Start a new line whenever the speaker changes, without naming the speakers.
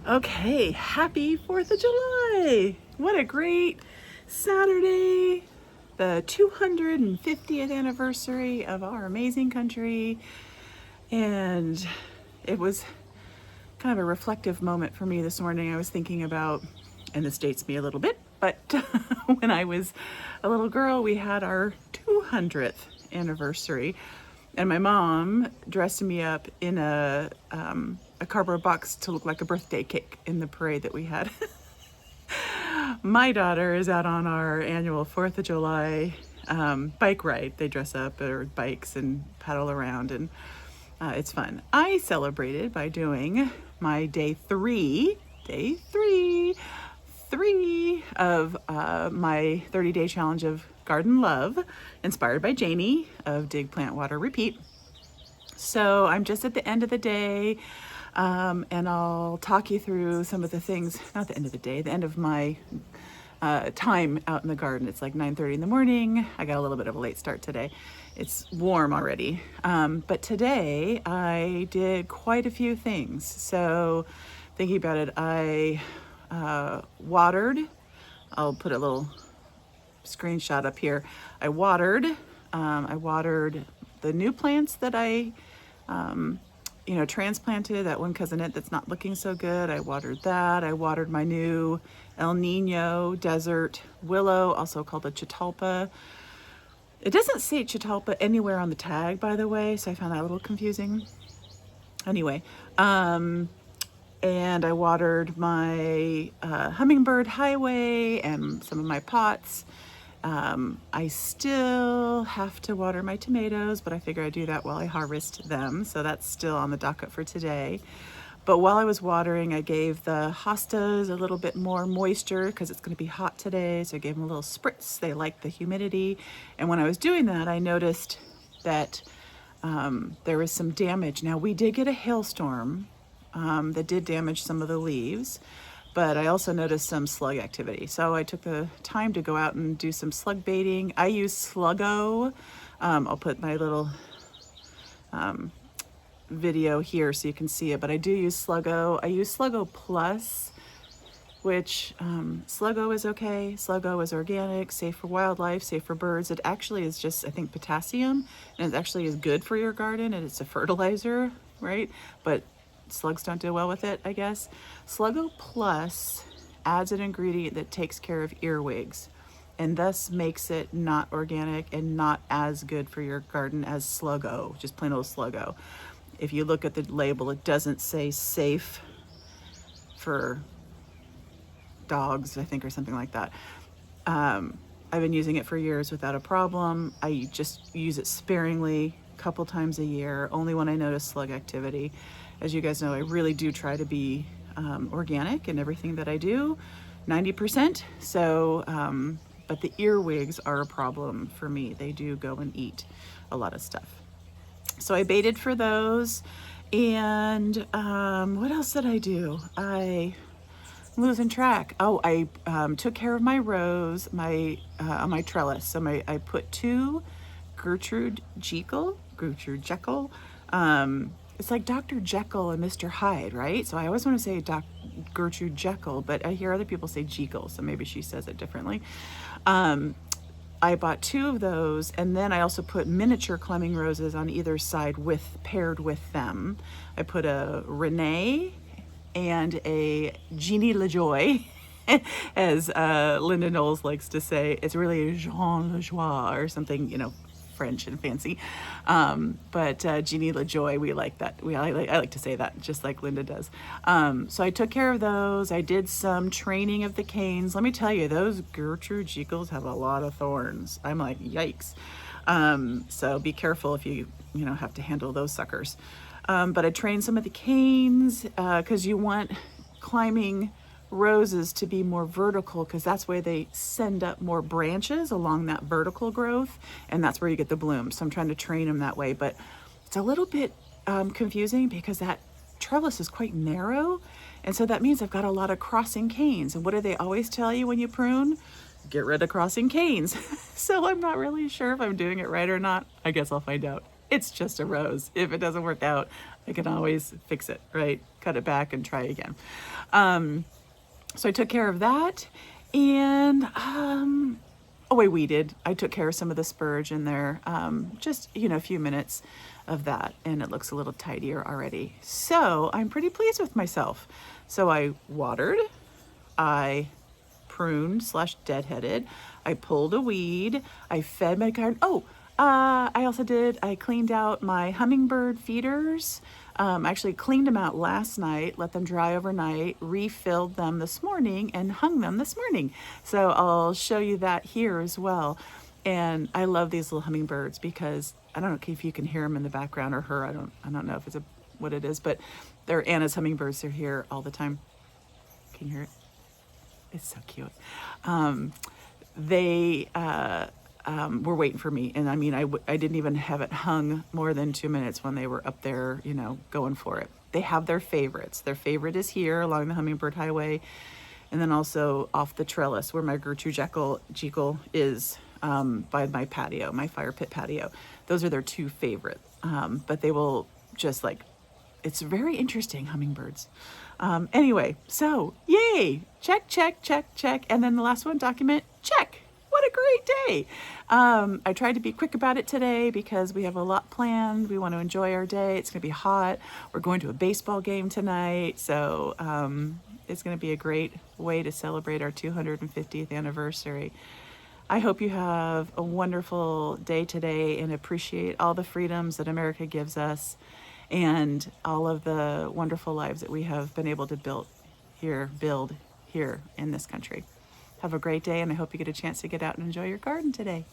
Okay, happy 4th of July! What a great Saturday! The 250th anniversary of our amazing country. And it was kind of a reflective moment for me this morning. I was thinking about, and this dates me a little bit, but when I was a little girl, we had our 200th anniversary. And my mom dressed me up in a cardboard box to look like a birthday cake in the parade that we had. My daughter is out on our annual 4th of July bike ride. They dress up their bikes and paddle around, and it's fun. I celebrated by doing my day three of my 30-day challenge of garden love, inspired by Janie of Dig, Plant, Water, Repeat. So I'm just at the end of the day, and I'll talk you through some of the things, not the end of the day, the end of my time out in the garden. It's like 9:30 in the morning. I got a little bit of a late start today. It's warm already. But today I did quite a few things. So thinking about it, I watered. I'll put a little screenshot up here. I watered the new plants that I transplanted. That one cousinette that's not looking so good, I watered that. I watered my new El Nino desert willow, also called a Chitalpa. It doesn't say Chitalpa anywhere on the tag, by the way, so I found that a little confusing. Anyway, and I watered my hummingbird highway and some of my pots. I still have to water my tomatoes, but I figure I'd do that while I harvest them. So that's still on the docket for today. But while I was watering, I gave the hostas a little bit more moisture because it's going to be hot today. So I gave them a little spritz. They like the humidity. And when I was doing that, I noticed that there was some damage. Now, we did get a hailstorm that did damage some of the leaves, but I also noticed some slug activity. So I took the time to go out and do some slug baiting. I use Sluggo. I'll put my little video here so you can see it, but I do use Sluggo. I use Sluggo Plus, which Sluggo is okay. Sluggo is organic, safe for wildlife, safe for birds. It actually is just, I think, potassium, and it actually is good for your garden, and it's a fertilizer, right? But slugs don't do well with it, I guess. Sluggo Plus adds an ingredient that takes care of earwigs, and thus makes it not organic and not as good for your garden as Sluggo, just plain old Sluggo. If you look at the label, it doesn't say safe for dogs, I think, or something like that. I've been using it for years without a problem. I just use it sparingly, a couple times a year, only when I notice slug activity. As you guys know, I really do try to be organic in everything that I do, 90%. So, but the earwigs are a problem for me. They do go and eat a lot of stuff. So I baited for those. And what else did I do? I'm losing track. Oh, I took care of my rows, on my trellis. So I put 2 Gertrude Jekyll. It's like Dr. Jekyll and Mr. Hyde, right? So I always want to say Gertrude Jekyll, but I hear other people say Jekyll, so maybe she says it differently. I bought 2 of those, and then I also put miniature climbing roses on either side paired with them. I put a Renee and a Jeannie LaJoy, as Linda Knowles likes to say. It's really a Jean LaJoie or something, French and fancy. But Jeannie LaJoy, we like that. I like to say that, just like Linda does. So I took care of those. I did some training of the canes. Let me tell you, those Gertrude Jekylls have a lot of thorns. I'm like, yikes. So be careful if you have to handle those suckers. But I trained some of the canes because you want climbing roses to be more vertical, because that's where they send up more branches along that vertical growth, and that's where you get the blooms. So I'm trying to train them that way, but it's a little bit confusing because that trellis is quite narrow, and so that means I've got a lot of crossing canes. And what do they always tell you when you prune? Get rid of crossing canes. So I'm not really sure if I'm doing it right or not. I guess I'll find out. It's just a rose. If it doesn't work out, I can always fix it, right? cut it back and try again. So I took care of that, and oh, I weeded. I took care of some of the spurge in there, just, a few minutes of that, and it looks a little tidier already. So I'm pretty pleased with myself. So I watered, I pruned / deadheaded, I pulled a weed, I fed my garden. Oh, I cleaned out my hummingbird feeders. Actually cleaned them out last night, let them dry overnight, refilled them this morning, and hung them this morning. So I'll show you that here as well. And I love these little hummingbirds because I don't know if you can hear them in the background, or her. I don't know if it's what it is, but they're Anna's hummingbirds. They're here all the time. Can you hear it? It's so cute. They were waiting for me, and I mean, I didn't even have it hung more than 2 minutes when they were up there, going for it. They have their favorites. Their favorite is here along the Hummingbird Highway, and then also off the trellis where my Gertrude Jekyll is, by my patio, my fire pit patio. Those are their two favorite. But they will just it's very interesting, hummingbirds. Anyway, so yay, check, check, check, check. And then the last one, document, check. What a great day. I tried to be quick about it today because we have a lot planned. We want to enjoy our day. It's going to be hot. We're going to a baseball game tonight. So it's going to be a great way to celebrate our 250th anniversary. I hope you have a wonderful day today and appreciate all the freedoms that America gives us and all of the wonderful lives that we have been able to build here in this country. Have a great day, and I hope you get a chance to get out and enjoy your garden today.